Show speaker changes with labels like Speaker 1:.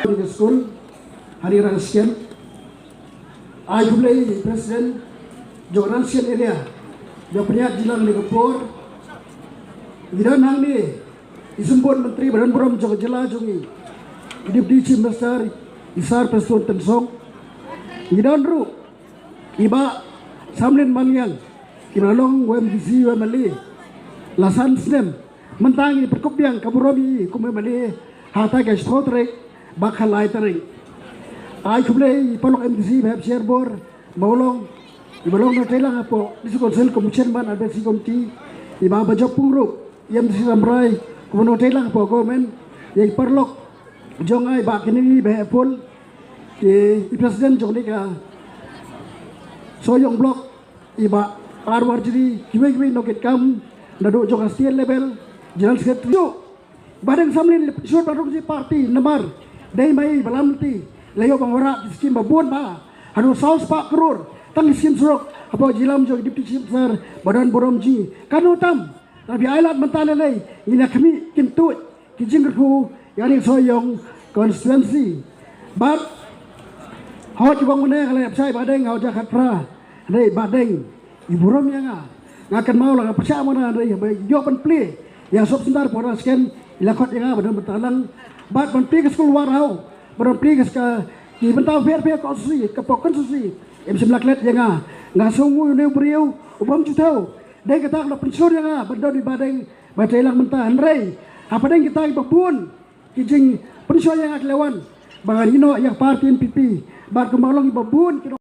Speaker 1: di school hari rangsian ai bulai presiden jo rangsian area jo peniat jilang ni Gopur idan hang ni isumpun menteri badan borom jo jela jongi deputy chief minister isar preston tensong idan ru iba samlin malian kinalong WMDC wemali lasan snem mentangi perkopiang kaburobi kumemali hata ke stotrek bakhalai taring ai kublei polok MDC bab sherbor maulong ibalong na telang apo di konsel komisyon man advisi komiti iba bajop pungru MDC samrai kumono telang apo gomen yang perlok jongai bakini behepol di presiden jongni ka soyong blok iba arwar jadi kiwe noket kam nado jong state level general secretary badang samlin short party party namar dai mai balamti layo bangora skim babon ba hanu saus pak krur tang skim surok apa jilam jo deputy chief sir badan boromji kanutam tapi ailat mentale lay ina kami kintu kijing ku yani soyong constituency but hot bang mene kale apsai badeng hau jakat pra dei badeng iburom yang ngakan mau lah percaya mana dei yo pen play yang sob sebentar poras scan ilakot yang badan betalang bat ban play ke school warau badan play ke di bentau fair konstitusi kepokan konstitusi M19 yang ngasungu ne beriau ubam jutau dei kata kalau pensur yang benda di badeng badailang mentah rei apa deng kita babun kijing pensur yang aklewan bangan ino yang parti NPP bat kemalong babun